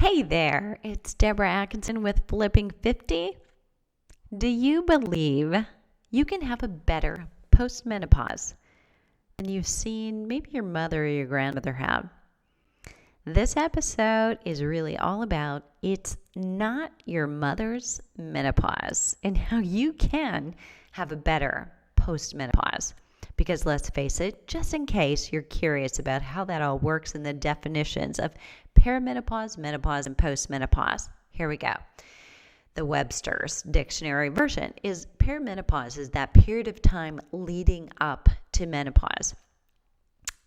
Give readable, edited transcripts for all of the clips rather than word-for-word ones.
Hey there, it's Deborah Atkinson with Flipping 50. Do you believe you can have a better postmenopause than you've seen maybe your mother or your grandmother have? This episode is really all about it's not your mother's menopause and how you can have a better postmenopause. Because let's face it, just in case you're curious about how that all works and the definitions of perimenopause, menopause, and postmenopause, here we go. The Webster's dictionary version is perimenopause is that period of time leading up to menopause.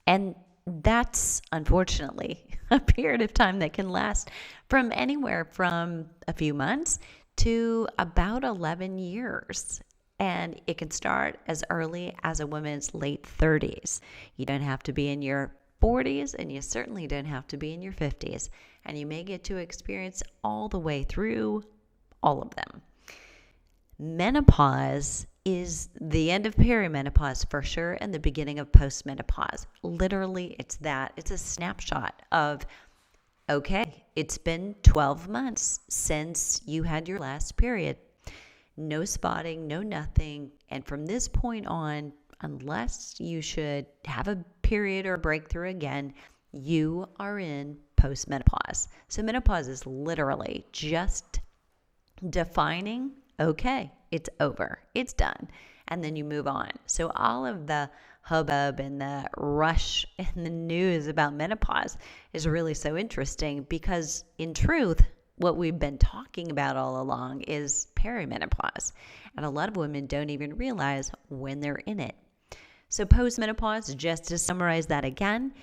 And that's unfortunately a period of time that can last from anywhere from a few months to about 11 years. And it can start as early as a woman's late 30s. You don't have to be in your 40s, and you certainly don't have to be in your 50s. And you may get to experience all the way through all of them. Menopause is the end of perimenopause for sure and the beginning of postmenopause. Literally, it's that. It's a snapshot of, okay, it's been 12 months since you had your last period. No spotting, no nothing. And from this point on, unless you should have a period or a breakthrough again, you are in postmenopause. So menopause is literally just defining, okay, it's over, it's done, and then you move on. So all of the hubbub and the rush and the news about menopause is really so interesting because in truth, what we've been talking about all along is perimenopause. And a lot of women don't even realize when they're in it. So postmenopause, just to summarize that again,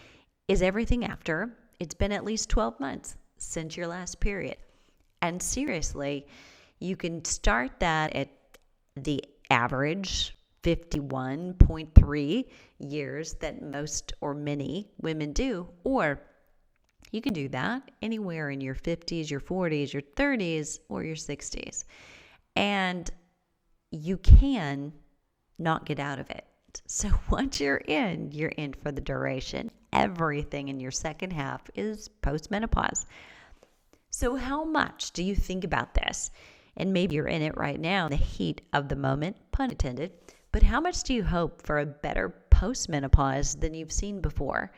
is everything after it's been at least 12 months since your last period. And seriously, you can start that at the average 51.3 years that most or many women do, or you can do that anywhere in your 50s, your 40s, your 30s, or your 60s. And you can not get out of it. So once you're in for the duration. Everything in your second half is postmenopause. So how much do you think about this? And maybe you're in it right now, in the heat of the moment, pun intended. But how much do you hope for a better postmenopause than you've seen before?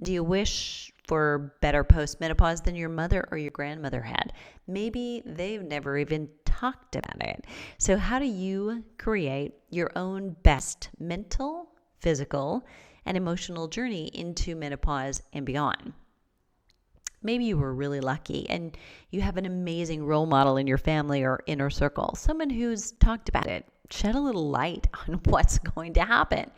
Do you wish for better postmenopause than your mother or your grandmother had? Maybe they've never even talked about it. So how do you create your own best mental, physical, and emotional journey into menopause and beyond? Maybe you were really lucky and you have an amazing role model in your family or inner circle, someone who's talked about it, shed a little light on what's going to happen.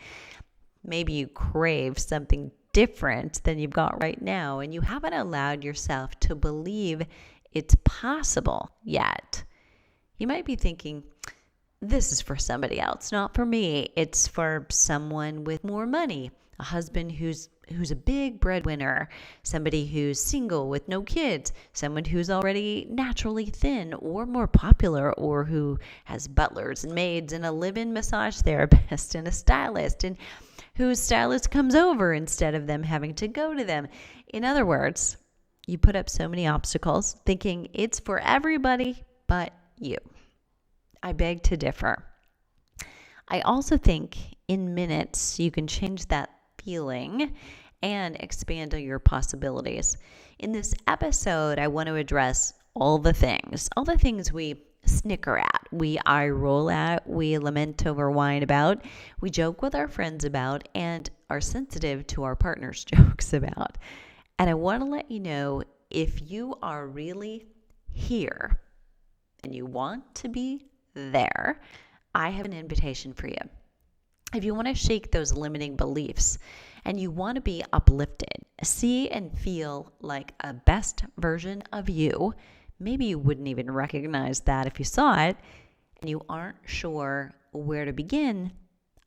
Maybe you crave something different than you've got right now, and you haven't allowed yourself to believe it's possible yet. You might be thinking, this is for somebody else, not for me. It's for someone with more money, a husband who's a big breadwinner, somebody who's single with no kids, someone who's already naturally thin or more popular, or who has butlers and maids and a live-in massage therapist and a stylist, and whose stylist comes over instead of them having to go to them. In other words, you put up so many obstacles thinking it's for everybody but you. I beg to differ. I also think in minutes you can change that feeling and expand on your possibilities. In this episode, I want to address all the things we snicker at, we eye roll at, we lament over, whine about, we joke with our friends about, and are sensitive to our partner's jokes about. And I want to let you know, if you are really here and you want to be there, I have an invitation for you. If you want to shake those limiting beliefs and you want to be uplifted, see and feel like a best version of you, maybe you wouldn't even recognize that if you saw it, and you aren't sure where to begin,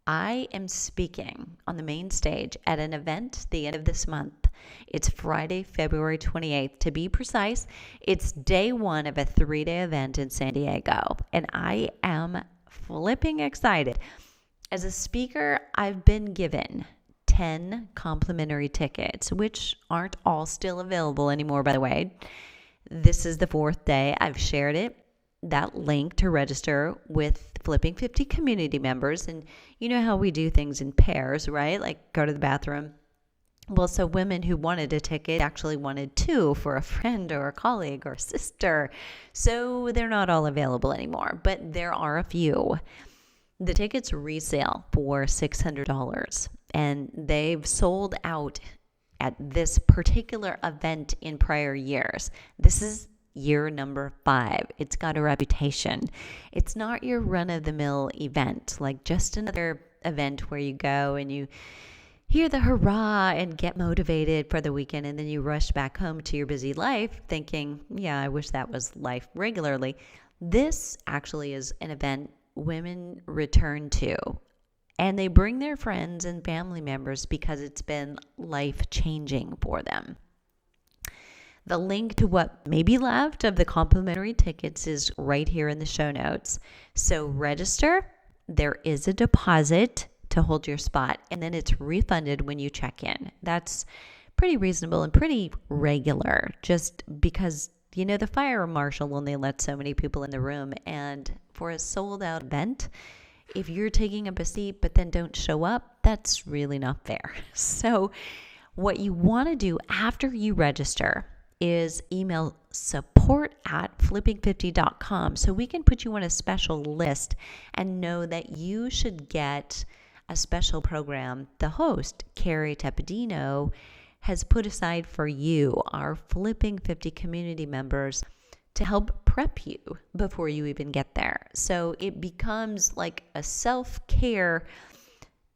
I am speaking on the main stage at an event the end of this month. It's Friday, February 28th. To be precise, it's day one of a 3-day event in San Diego, and I am flipping excited. As a speaker, I've been given 10 complimentary tickets, which aren't all still available anymore, by the way. This is the fourth day. I've shared it, that link to register with Flipping 50 community members. And you know how we do things in pairs, right? Like go to the bathroom. Well, so women who wanted a ticket actually wanted two for a friend or a colleague or a sister. So they're not all available anymore, but there are a few. The tickets resale for $600 and they've sold out at this particular event in prior years. This is year number 5. It's got a reputation. It's not your run-of-the-mill event, like just another event where you go and you hear the hurrah and get motivated for the weekend, and then you rush back home to your busy life thinking, yeah, I wish that was life regularly. This actually is an event women return to, and they bring their friends and family members because it's been life-changing for them. The link to what may be left of the complimentary tickets is right here in the show notes. So register. There is a deposit to hold your spot, and then it's refunded when you check in. That's pretty reasonable and pretty regular, just because, you know, the fire marshal only let so many people in the room, and for a sold out event, if you're taking up a seat but then don't show up, that's really not fair. So what you want to do after you register is email support@flipping50.com so we can put you on a special list and know that you should get a special program the host, Carrie Tepedino, has put aside for you, our Flipping 50 community members, to help prep you before you even get there. So it becomes like a self-care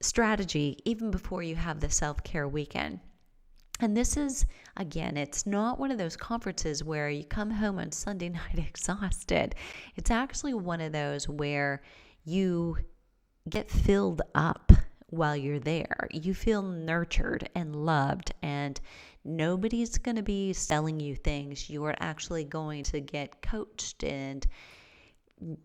strategy even before you have the self-care weekend. And this is, again, it's not one of those conferences where you come home on Sunday night exhausted. It's actually one of those where you get filled up while you're there. You feel nurtured and loved, and nobody's going to be selling you things. You're actually going to get coached and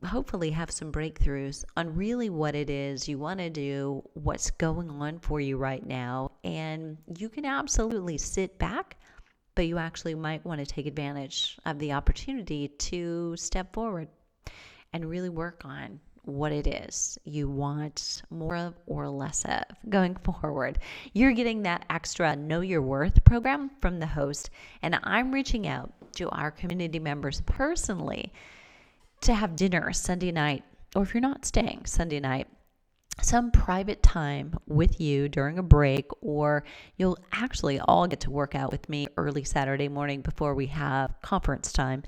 hopefully have some breakthroughs on really what it is you want to do, what's going on for you right now. And you can absolutely sit back, but you actually might want to take advantage of the opportunity to step forward and really work on what it is you want more of or less of going forward. You're getting that extra Know Your Worth program from the host, and I'm reaching out to our community members personally to have dinner Sunday night, or if you're not staying Sunday night, some private time with you during a break, or you'll actually all get to work out with me early Saturday morning before we have conference time.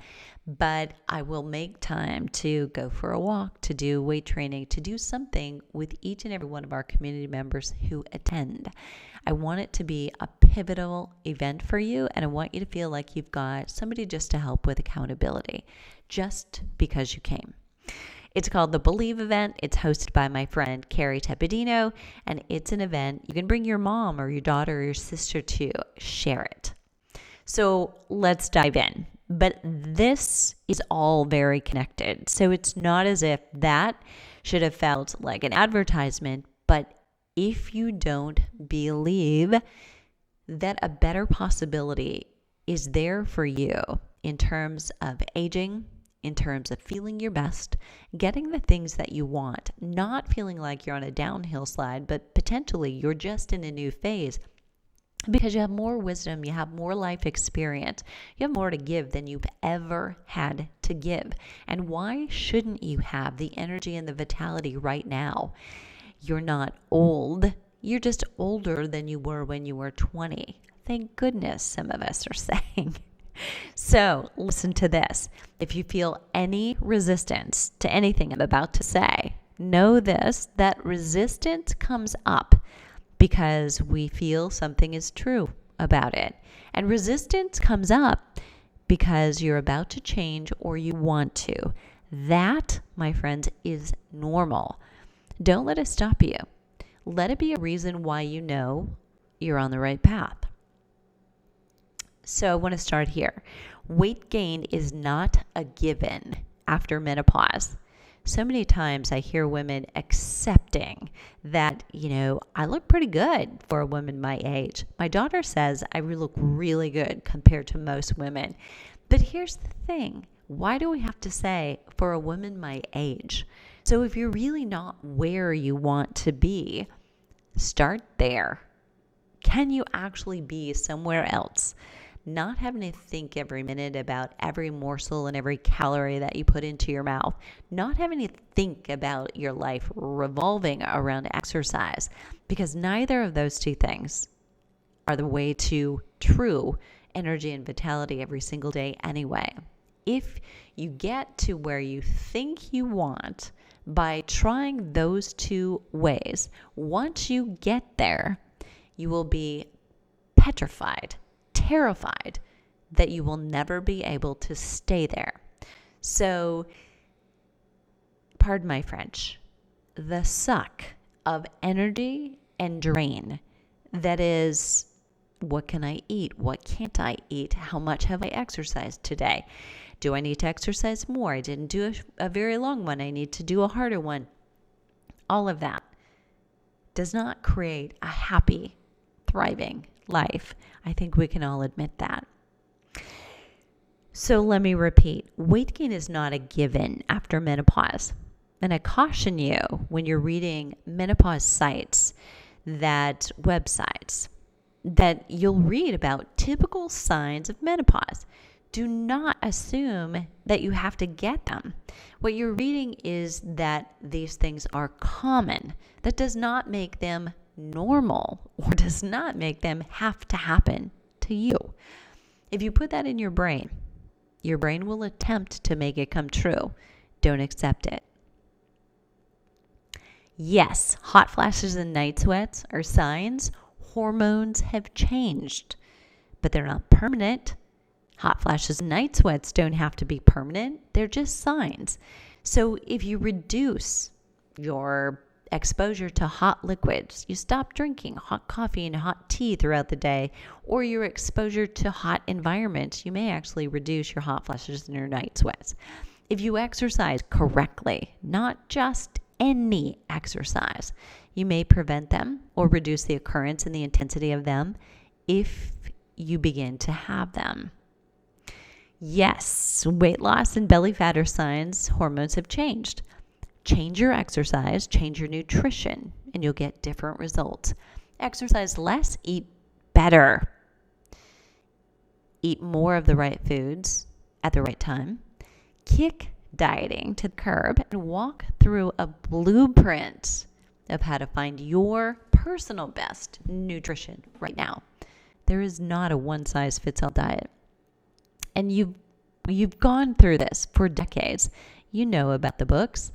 But I will make time to go for a walk, to do weight training, to do something with each and every one of our community members who attend. I want it to be a pivotal event for you, and I want you to feel like you've got somebody just to help with accountability, just because you came. It's called the Believe event. It's hosted by my friend Carrie Tepedino, and it's an event you can bring your mom or your daughter or your sister to. Share it. So let's dive in. But this is all very connected. So it's not as if that should have felt like an advertisement, but if you don't believe that a better possibility is there for you in terms of aging, in terms of feeling your best, getting the things that you want, not feeling like you're on a downhill slide, but potentially you're just in a new phase because you have more wisdom, you have more life experience, you have more to give than you've ever had to give. And why shouldn't you have the energy and the vitality right now? You're not old. You're just older than you were when you were 20. Thank goodness, some of us are saying. So listen to this. If you feel any resistance to anything I'm about to say, know this, that resistance comes up because we feel something is true about it. And resistance comes up because you're about to change or you want to. That, my friends, is normal. Don't let it stop you. Let it be a reason why you know you're on the right path. So I want to start here. Weight gain is not a given after menopause. So many times I hear women accepting that, I look pretty good for a woman my age. My daughter says I look really good compared to most women. But here's the thing. Why do we have to say for a woman my age? So if you're really not where you want to be, start there. Can you actually be somewhere else? Not having to think every minute about every morsel and every calorie that you put into your mouth. Not having to think about your life revolving around exercise, because neither of those two things are the way to true energy and vitality every single day anyway. If you get to where you think you want by trying those two ways, once you get there, you will be petrified, terrified that you will never be able to stay there. So, pardon my French, the suck of energy and drain that is, what can I eat? What can't I eat? How much have I exercised today? Do I need to exercise more? I didn't do a very long one. I need to do a harder one. All of that does not create a happy, thriving life. I think we can all admit that. So let me repeat. Weight gain is not a given after menopause. And I caution you when you're reading menopause sites, websites, that you'll read about typical signs of menopause. Do not assume that you have to get them. What you're reading is that these things are common. That does not make them normal or does not make them have to happen to you. If you put that in your brain will attempt to make it come true. Don't accept it. Yes, hot flashes and night sweats are signs. Hormones have changed, but they're not permanent. Hot flashes and night sweats don't have to be permanent. They're just signs. So if you reduce your exposure to hot liquids, you stop drinking hot coffee and hot tea throughout the day, or your exposure to hot environments, you may actually reduce your hot flashes and your night sweats. If you exercise correctly, not just any exercise, you may prevent them or reduce the occurrence and the intensity of them if you begin to have them. Yes, weight loss and belly fat are signs hormones have changed. Change your exercise, change your nutrition, and you'll get different results. Exercise less, eat better. Eat more of the right foods at the right time. Kick dieting to the curb and walk through a blueprint of how to find your personal best nutrition right now. There is not a one-size-fits-all diet. And you've gone through this for decades. You know about the books,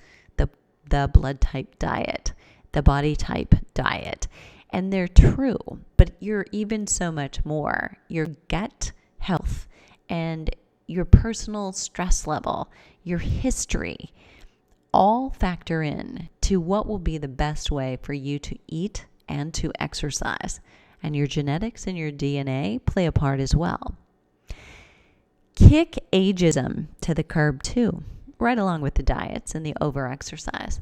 the blood type diet, the body type diet, and they're true, but you're even so much more. Your gut health and your personal stress level, your history, all factor in to what will be the best way for you to eat and to exercise. And your genetics and your DNA play a part as well. Kick ageism to the curb too, right along with the diets and the over-exercise.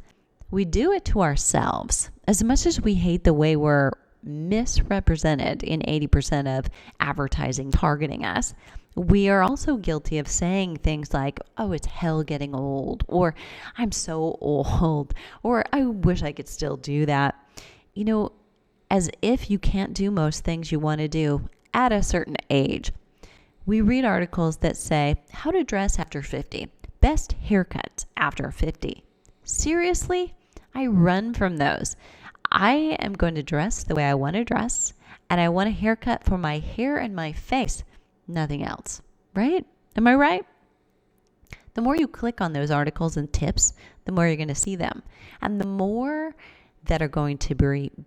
We do it to ourselves. As much as we hate the way we're misrepresented in 80% of advertising targeting us, we are also guilty of saying things like, oh, it's hell getting old, or I'm so old, or I wish I could still do that. You know, as if you can't do most things you want to do at a certain age. We read articles that say, how to dress after 50, best haircuts after 50. Seriously? I run from those. I am going to dress the way I want to dress, and I want a haircut for my hair and my face, nothing else, right? Am I right? The more you click on those articles and tips, the more you're going to see them, and the more that are going to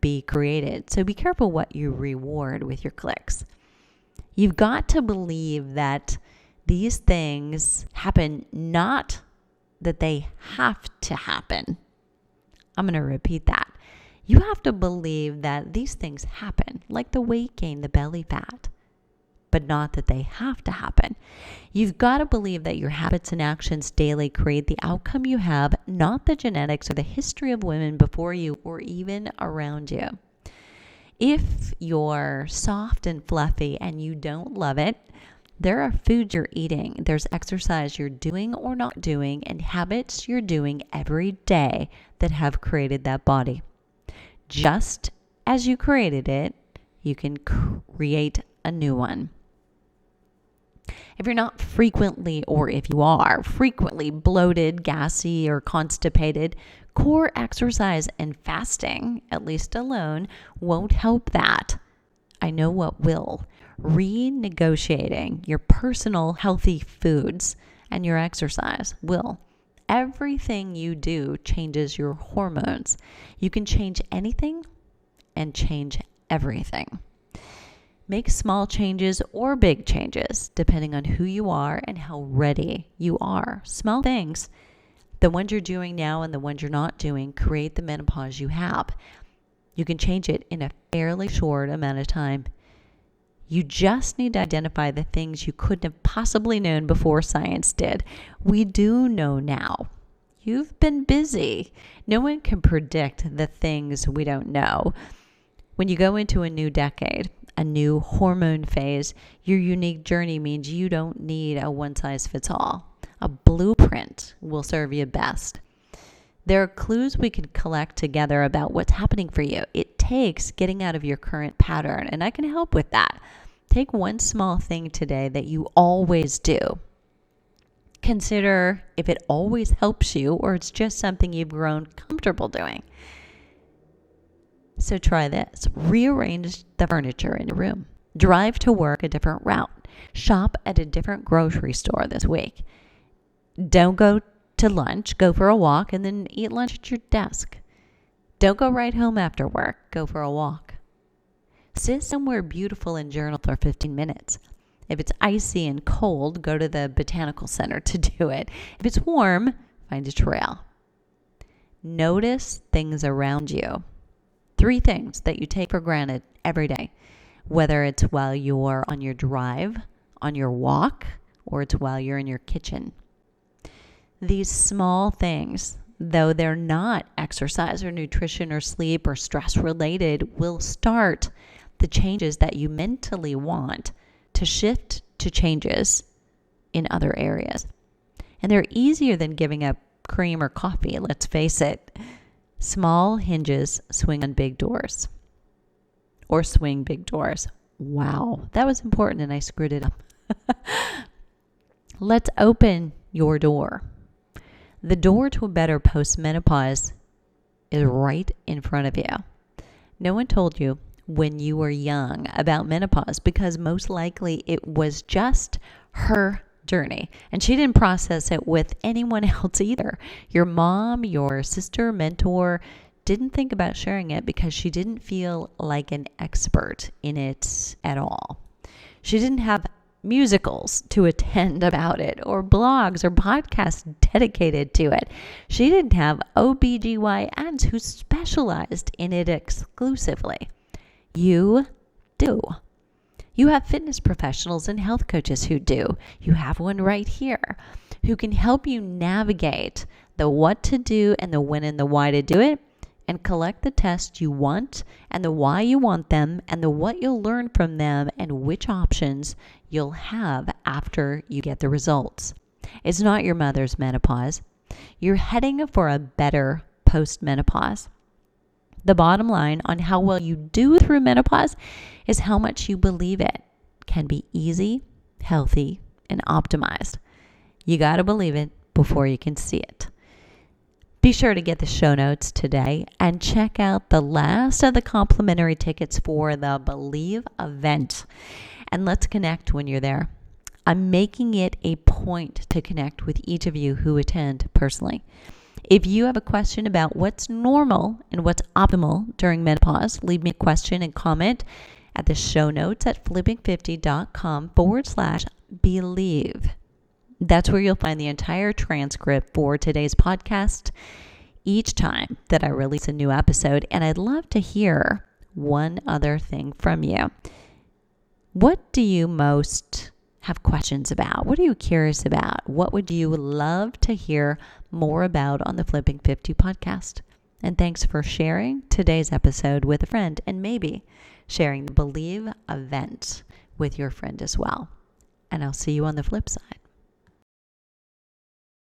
be created. So be careful what you reward with your clicks. You've got to believe that these things happen, not that they have to happen. I'm going to repeat that. You have to believe that these things happen, like the weight gain, the belly fat, but not that they have to happen. You've got to believe that your habits and actions daily create the outcome you have, not the genetics or the history of women before you or even around you. If you're soft and fluffy and you don't love it, There are foods you're eating, there's exercise you're doing or not doing, and habits you're doing every day that have created that body. Just as you created it, you can create a new one. If you're not frequently, or if you are frequently bloated, gassy, or constipated, core exercise and fasting, at least alone, won't help that. I know what will. Renegotiating your personal healthy foods and your exercise will. Everything you do changes your hormones. You can change anything and change everything. Make small changes or big changes depending on who you are and how ready you are. Small things, the ones you're doing now and the ones you're not doing, create the menopause you have. You can change it in a fairly short amount of time. You just need to identify the things you couldn't have possibly known before science did. We do know now. You've been busy. No one can predict the things we don't know. When you go into a new decade, a new hormone phase, your unique journey means you don't need a one-size-fits-all. A blueprint will serve you best. There are clues we can collect together about what's happening for you. It takes getting out of your current pattern, and I can help with that. Take one small thing today that you always do. Consider if it always helps you or it's just something you've grown comfortable doing. So try this. Rearrange the furniture in your room. Drive to work a different route. Shop at a different grocery store this week. Don't go to lunch. Go for a walk and then eat lunch at your desk. Don't go right home after work. Go for a walk. Sit somewhere beautiful and journal for 15 minutes. If it's icy and cold, go to the botanical center to do it. If it's warm, find a trail. Notice things around you. 3 things that you take for granted every day, whether it's while you're on your drive, on your walk, or it's while you're in your kitchen. These small things, though they're not exercise or nutrition or sleep or stress related, will start the changes that you mentally want to shift to changes in other areas. And they're easier than giving up cream or coffee, let's face it. Small hinges swing on big doors. Or swing big doors. Wow, that was important and I screwed it up. Let's open your door. The door to a better postmenopause is right in front of you. No one told you when you were young about menopause because most likely it was just her journey and she didn't process it with anyone else either. Your mom, your sister, mentor didn't think about sharing it because she didn't feel like an expert in it at all. She didn't have musicals to attend about it or blogs or podcasts dedicated to it. She didn't have OBGYNs who specialized in it exclusively. You do. You have fitness professionals and health coaches who do. You have one right here who can help you navigate the what to do and the when and the why to do it and collect the tests you want and the why you want them and the what you'll learn from them and which options you'll have after you get the results. It's not your mother's menopause. You're heading for a better postmenopause. The bottom line on how well you do through menopause is how much you believe it can be easy, healthy, and optimized. You got to believe it before you can see it. Be sure to get the show notes today and check out the last of the complimentary tickets for the Believe event. And let's connect when you're there. I'm making it a point to connect with each of you who attend personally. If you have a question about what's normal and what's optimal during menopause, leave me a question and comment at the show notes at flipping50.com/believe. That's where you'll find the entire transcript for today's podcast each time that I release a new episode. And I'd love to hear one other thing from you. What do you most have questions about? What are you curious about? What would you love to hear more about on the Flipping 50 podcast? And thanks for sharing today's episode with a friend and maybe sharing the Believe event with your friend as well. and I'll see you on the flip side.